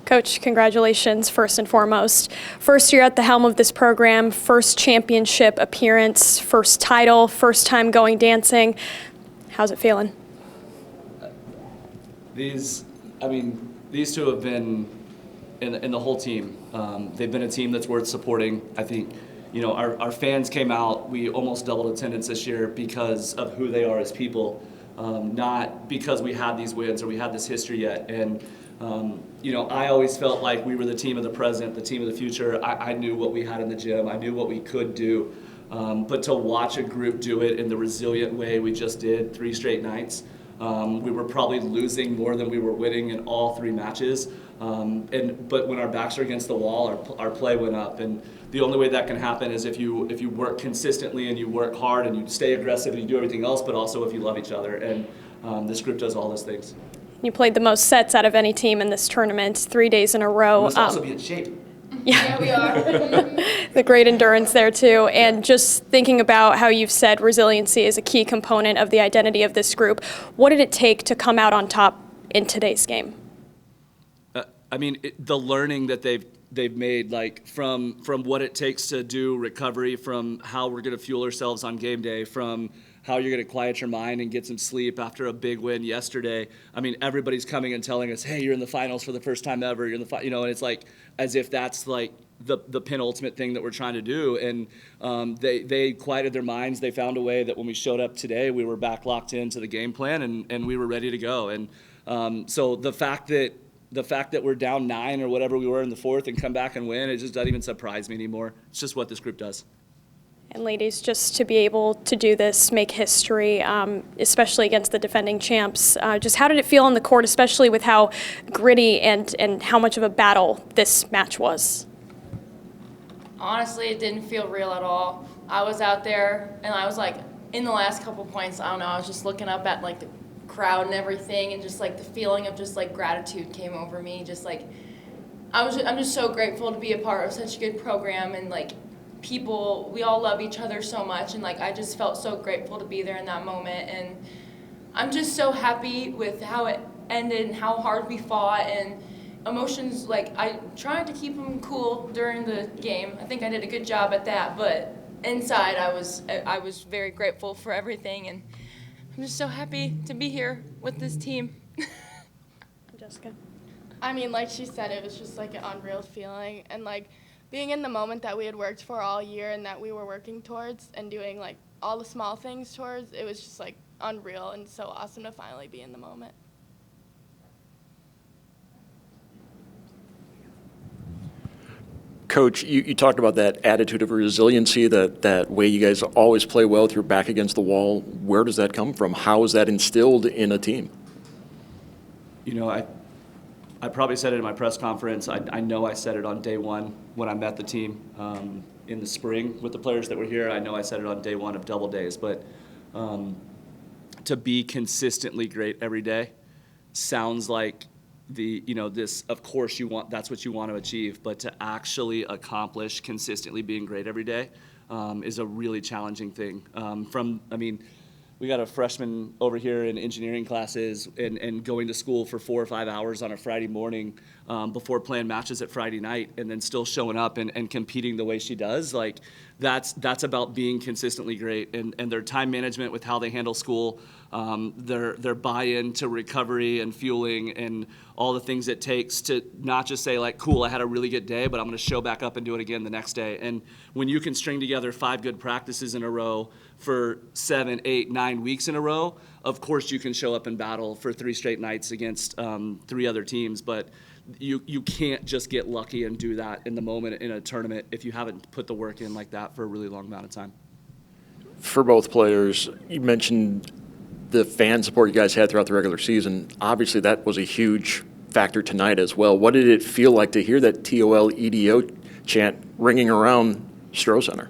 Coach, congratulations, first and foremost. First year at the helm of this program, first championship appearance, first title, first time going dancing. How's it feeling? These two have been in the whole team. They've been a team that's worth supporting. I think, our fans came out. We almost doubled attendance this year because of who they are as people, not because we had these wins or we had this history yet. And I always felt like we were the team of the present, the team of the future. I knew what we had in the gym. I knew what we could do. But to watch a group do it in the resilient way we just did 3 straight nights, we were probably losing more than we were winning in all 3 matches. But when our backs are against the wall, our play went up. And the only way that can happen is if you work consistently and you work hard and you stay aggressive and you do everything else, but also if you love each other. And this group does all those things. You played the most sets out of any team in this tournament, 3 days in a row. You must also be in shape. Yeah, we are. The great endurance there too. And just thinking about how you've said resiliency is a key component of the identity of this group. What did it take to come out on top in today's game? The learning that they've made, like from what it takes to do recovery, from how we're going to fuel ourselves on game day, from how you're going to quiet your mind and get some sleep after a big win yesterday. Everybody's coming and telling us, hey, you're in the finals for the first time ever. You're in the and it's like as if that's like the penultimate thing that we're trying to do. And they quieted their minds. They found a way that when we showed up today, we were back locked into the game plan and we were ready to go. And so the fact that we're down 9 or whatever we were in the fourth and come back and win, it just doesn't even surprise me anymore. It's just what this group does. And ladies, just to be able to do this, make history, especially against the defending champs, just how did it feel on the court, especially with how gritty and how much of a battle this match was? Honestly, it didn't feel real at all. I was out there, and I was like, in the last couple points, I don't know, I was just looking up at like the crowd and everything, and just like the feeling of just like gratitude came over me. Just like, I'm just so grateful to be a part of such a good program, and like, people, we all love each other so much, and like I just felt so grateful to be there in that moment, and I'm just so happy with how it ended and how hard we fought, and emotions, like I tried to keep them cool during the game. I think I did a good job at that, but inside I was very grateful for everything, and I'm just so happy to be here with this team. Jessica? Like she said, it was just like an unreal feeling, and like being in the moment that we had worked for all year and that we were working towards and doing like all the small things towards, it was just like unreal and so awesome to finally be in the moment. Coach, you talked about that attitude of resiliency, that way you guys always play well with your back against the wall. Where does that come from? How is that instilled in a team? I probably said it in my press conference. I know I said it on day one when I met the team in the spring with the players that were here. I know I said it on day one of double days. But to be consistently great every day sounds like this, of course that's what you want to achieve. But to actually accomplish consistently being great every day is a really challenging thing. We got a freshman over here in engineering classes and going to school for 4 or 5 hours on a Friday morning before playing matches at Friday night, and then still showing up and competing the way she does. Like that's about being consistently great, and their time management with how they handle school, their buy-in to recovery and fueling and all the things it takes to not just say like, cool, I had a really good day, but I'm going to show back up and do it again the next day. And when you can string together 5 good practices in a row for 7, 8, 9 weeks in a row, of course you can show up and battle for 3 straight nights against 3 other teams. But you can't just get lucky and do that in the moment in a tournament if you haven't put the work in like that for a really long amount of time. For both players, you mentioned the fan support you guys had throughout the regular season. Obviously, that was a huge factor tonight as well. What did it feel like to hear that TOL-EDO chant ringing around Stroh Center?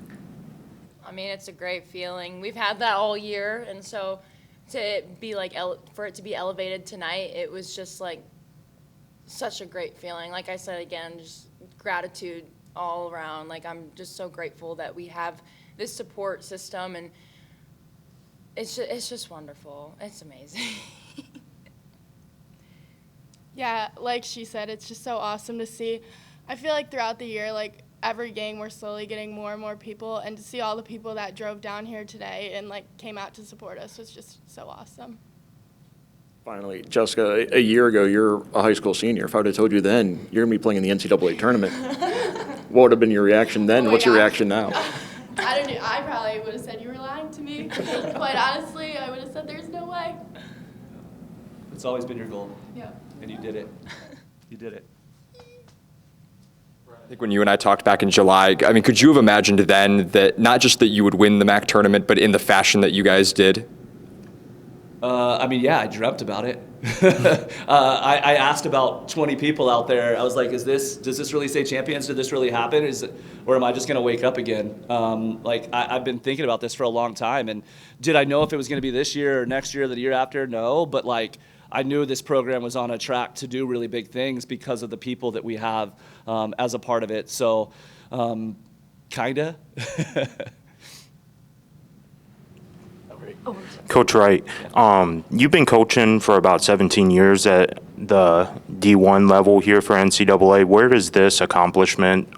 It's a great feeling. We've had that all year, and so to be like for it to be elevated tonight, it was just like such a great feeling. Like I said again, just gratitude all around. Like I'm just so grateful that we have this support system, and it's just wonderful. It's amazing. Yeah, like she said, it's just so awesome to see. I feel like throughout the year, like every game, we're slowly getting more and more people, and to see all the people that drove down here today and like came out to support us was just so awesome. Finally, Jessica, a year ago, you're a high school senior. If I would have told you then you're going to be playing in the NCAA tournament, what would have been your reaction then? Oh my What's your gosh. reaction now? I probably would have said you were lying to me. Quite honestly, I would have said there's no way. It's always been your goal, Yeah. and you did it. You did it. I think when you and I talked back in July, I mean, could you have imagined then that not just that you would win the MAC tournament, but in the fashion that you guys did? I mean, yeah, I dreamt about it. I asked about 20 people out there. I was like, does this really say champions? Did this really happen? Or am I just going to wake up again? I've been thinking about this for a long time. And did I know if it was going to be this year or next year or the year after? No. But I knew this program was on a track to do really big things because of the people that we have as a part of it. So, kinda. Coach Wright, you've been coaching for about 17 years at the D1 level here for NCAA. Where does this accomplishment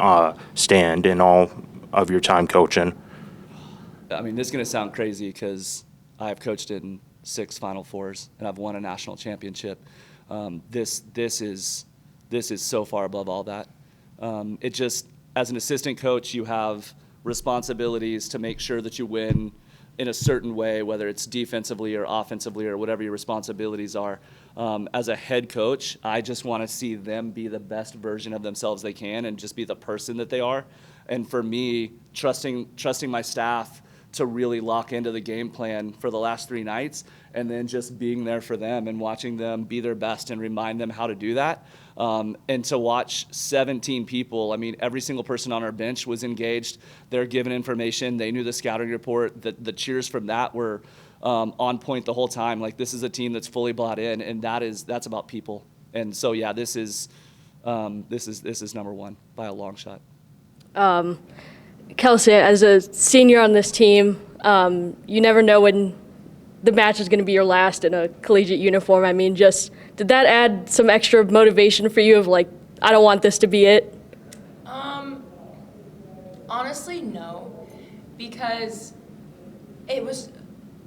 stand in all of your time coaching? I mean, this is going to sound crazy because I've coached in 6 Final Fours and I've won a national championship. This is so far above all that. It just, as an assistant coach, you have responsibilities to make sure that you win in a certain way, whether it's defensively or offensively or whatever your responsibilities are. As a head coach, I just want to see them be the best version of themselves they can and just be the person that they are. And for me, trusting my staff to really lock into the game plan for the last 3 nights and then just being there for them and watching them be their best and remind them how to do that. And to watch 17 people, I mean, every single person on our bench was engaged. They're given information. They knew the scouting report. The cheers from that were on point the whole time. Like, this is a team that's fully bought in, and that's about people. And so, yeah, this is number one by a long shot. Kelsey, as a senior on this team, you never know when the match is going to be your last in a collegiate uniform. I mean, just did that add some extra motivation for you of like, I don't want this to be it? Honestly, no, because it was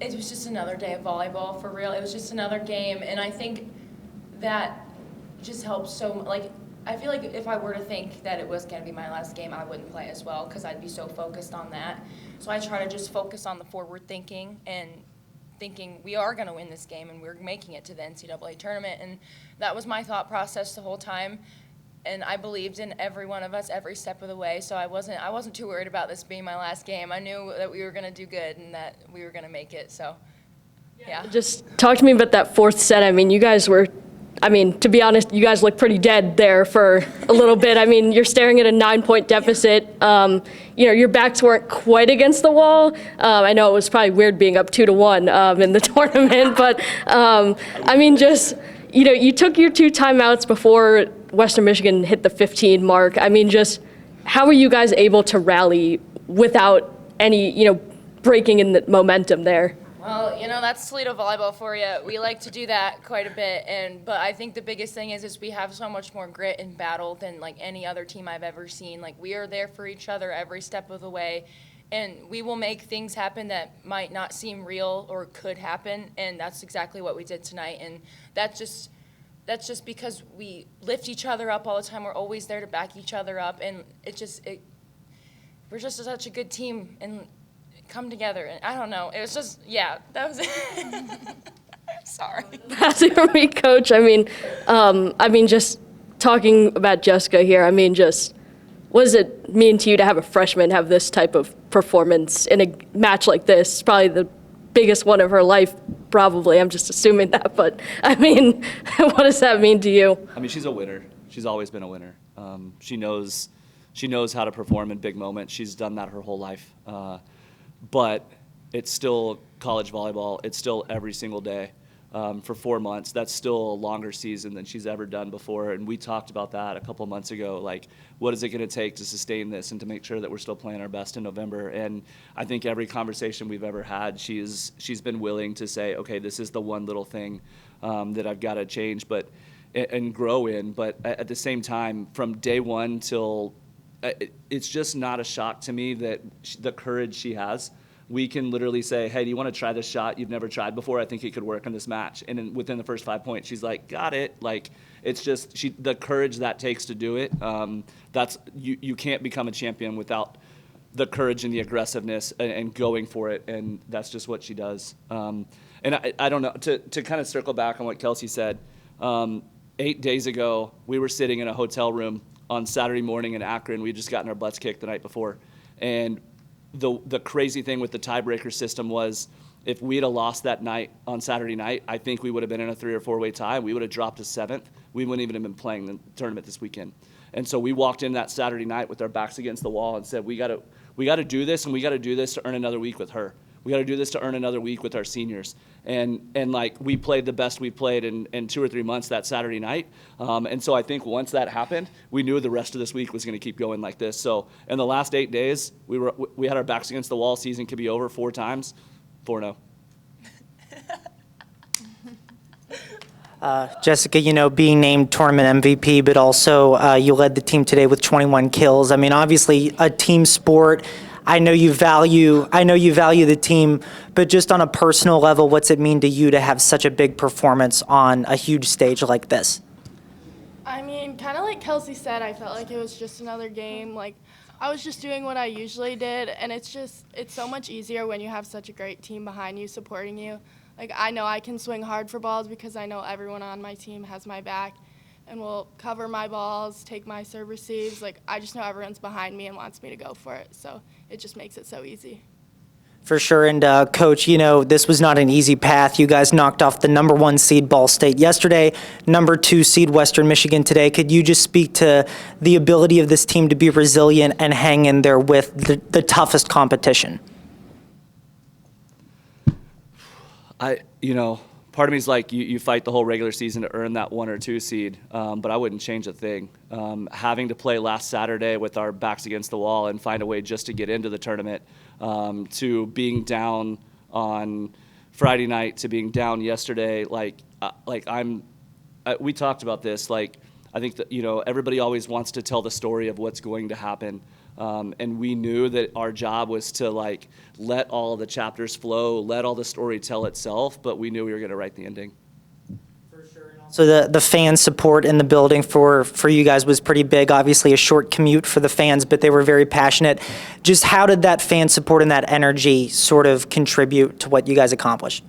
just another day of volleyball for real. It was just another game, and I think that just helps so much. Like, I feel like if I were to think that it was going to be my last game, I wouldn't play as well because I'd be so focused on that. So I try to just focus on the forward thinking and thinking we are going to win this game and we're making it to the NCAA tournament. And that was my thought process the whole time. And I believed in every one of us every step of the way. So I wasn't too worried about this being my last game. I knew that we were going to do good and that we were going to make it. So, yeah. Just talk to me about that 4th set. I mean, you guys were, to be honest, you guys looked pretty dead there for a little bit. I mean, you're staring at a 9-point deficit. Your backs weren't quite against the wall. I know it was probably weird being up 2-1 in the tournament, but you took your 2 timeouts before Western Michigan hit the 15 mark. I mean, just how were you guys able to rally without any, breaking in the momentum there? Well, that's Toledo volleyball for you. We like to do that quite a bit, but I think the biggest thing is we have so much more grit and battle than like any other team I've ever seen. Like, we are there for each other every step of the way, and we will make things happen that might not seem real or could happen, and that's exactly what we did tonight. And that's just because we lift each other up all the time. We're always there to back each other up, and we're just such a good team and come together. And I don't know. It was just, yeah, that was it. Sorry. That's it for me, Coach. Just talking about Jessica here, what does it mean to you to have a freshman have this type of performance in a match like this? Probably the biggest one of her life, probably. I'm just assuming that, but what does that mean to you? She's a winner. She's always been a winner. She knows how to perform in big moments. She's done that her whole life. But it's still college volleyball. It's still every single day for 4 months. That's still a longer season than she's ever done before. And we talked about that a couple months ago. Like, what is it going to take to sustain this and to make sure that we're still playing our best in November? And I think every conversation we've ever had, she's been willing to say, okay, this is the one little thing that I've got to change. But and grow in. But at the same time, from day one till it's just not a shock to me that the courage she has. We can literally say, hey, do you want to try this shot you've never tried before? I think it could work in this match. And within the first 5 points, she's like, got it. Like, it's just the courage that takes to do it. That's you can't become a champion without the courage and the aggressiveness and going for it. And that's just what she does. And I don't know, to kind of circle back on what Kelsey said, 8 days ago, we were sitting in a hotel room on Saturday morning in Akron. We'd just gotten our butts kicked the night before. And the crazy thing with the tiebreaker system was if we'd have lost that night on Saturday night, I think we would have been in a 3 or 4 way tie. We would have dropped to 7th. We wouldn't even have been playing the tournament this weekend. And so we walked in that Saturday night with our backs against the wall and said, we got to do this, and we got to do this to earn another week with her. We got to do this to earn another week with our seniors. And like, we played the best we played in 2 or 3 months that Saturday night. And so I think once that happened, we knew the rest of this week was going to keep going like this. So in the last 8 days, we had our backs against the wall. Season could be over 4 times, 4-0. Jessica, being named tournament MVP, but also you led the team today with 21 kills. I mean, obviously a team sport. I know you value the team, but just on a personal level, what's it mean to you to have such a big performance on a huge stage like this? I mean, kind of like Kelsey said, I felt like it was just another game. Like, I was just doing what I usually did, and it's so much easier when you have such a great team behind you supporting you. Like, I know I can swing hard for balls because I know everyone on my team has my back and will cover my balls, take my serve receives. Like, I just know everyone's behind me and wants me to go for it, so it just makes it so easy. For sure, and Coach, this was not an easy path. You guys knocked off the number 1 seed Ball State yesterday, number 2 seed Western Michigan today. Could you just speak to the ability of this team to be resilient and hang in there with the toughest competition? Part of me is like, you fight the whole regular season to earn that 1 or 2 seed, but I wouldn't change a thing. Having to play last Saturday with our backs against the wall and find a way just to get into the tournament, to being down on Friday night, to being down yesterday, we talked about this. Like, I think that, everybody always wants to tell the story of what's going to happen. And we knew that our job was to let all the chapters flow, let all the story tell itself, but we knew we were going to write the ending. For sure. So the fan support in the building for you guys was pretty big. Obviously a short commute for the fans, but they were very passionate. Just how did that fan support and that energy sort of contribute to what you guys accomplished?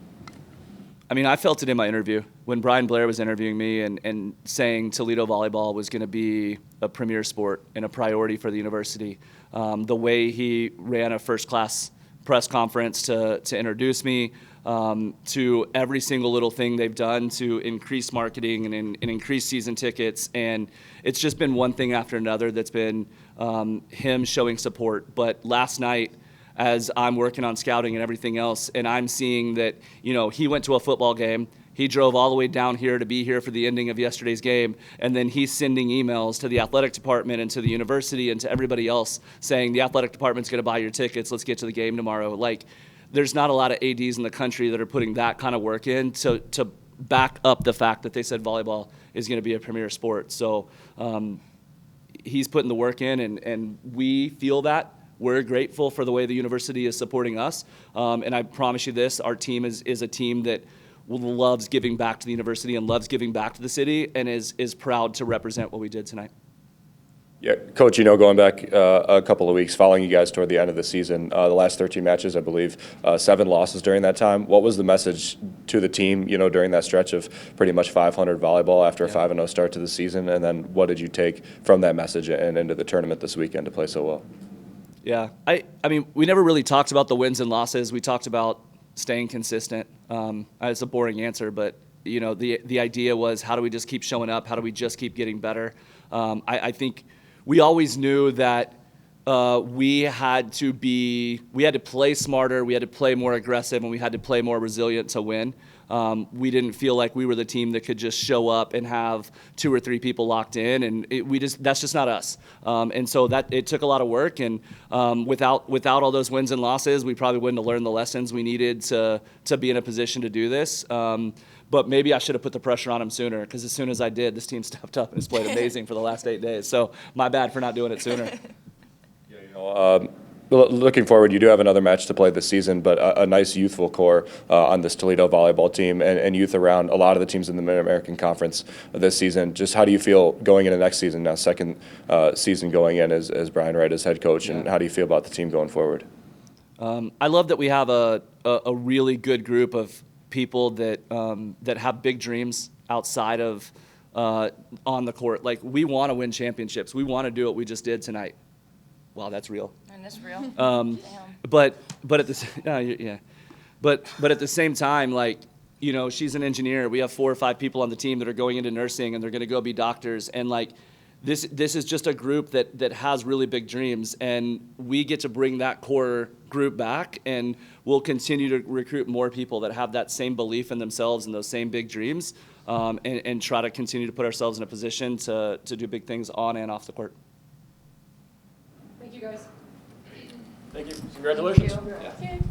I mean, I felt it in my interview. When Brian Blair was interviewing me and saying Toledo volleyball was going to be a premier sport and a priority for the university, the way he ran a first-class press conference to introduce me, to every single little thing they've done to increase marketing and increase season tickets. And it's just been one thing after another that's been him showing support. But last night, as I'm working on scouting and everything else, and I'm seeing that, he went to a football game, he drove all the way down here to be here for the ending of yesterday's game, and then he's sending emails to the athletic department and to the university and to everybody else saying the athletic department's going to buy your tickets, let's get to the game tomorrow. Like, there's not a lot of ADs in the country that are putting that kind of work in to back up the fact that they said volleyball is going to be a premier sport. So he's putting the work in, and we feel that. We're grateful for the way the university is supporting us. And I promise you this, our team is a team that loves giving back to the university and loves giving back to the city and is proud to represent what we did tonight. Yeah, Coach, going back a couple of weeks, following you guys toward the end of the season, the last 13 matches, I believe, 7 losses during that time. What was the message to the team, during that stretch of pretty much 500 volleyball after a 5-0 start to the season? And then what did you take from that message and into the tournament this weekend to play so well? Yeah, I mean, we never really talked about the wins and losses. We talked about staying consistent. It's a boring answer, but the idea was, how do we just keep showing up? How do we just keep getting better? I think we always knew that we had to play smarter, we had to play more aggressive, and we had to play more resilient to win. we didn't feel like we were the team that could just show up and have 2 or 3 people locked in, and that's just not us. And so that it took a lot of work, and without all those wins and losses, we probably wouldn't have learned the lessons we needed to be in a position to do this. But maybe I should have put the pressure on him sooner, because as soon as I did, this team stepped up and has played amazing for the last 8 days. So my bad for not doing it sooner. Looking forward, you do have another match to play this season, but a nice youthful core on this Toledo volleyball team and youth around a lot of the teams in the Mid-American Conference this season. Just how do you feel going into next season, now second season going in as Brian Wright as head coach, and how do you feel about the team going forward? I love that we have a really good group of people that have big dreams outside of on the court. Like, we want to win championships. We want to do what we just did tonight. Wow, that's real. And it's real. But at the but at the same time, like, you know, she's an engineer. We have 4 or 5 people on the team that are going into nursing, and they're going to go be doctors. And like, this is just a group that has really big dreams, and we get to bring that core group back, and we'll continue to recruit more people that have that same belief in themselves and those same big dreams, and try to continue to put ourselves in a position to do big things on and off the court. Thank you, guys. Thank you. Congratulations. Thank you.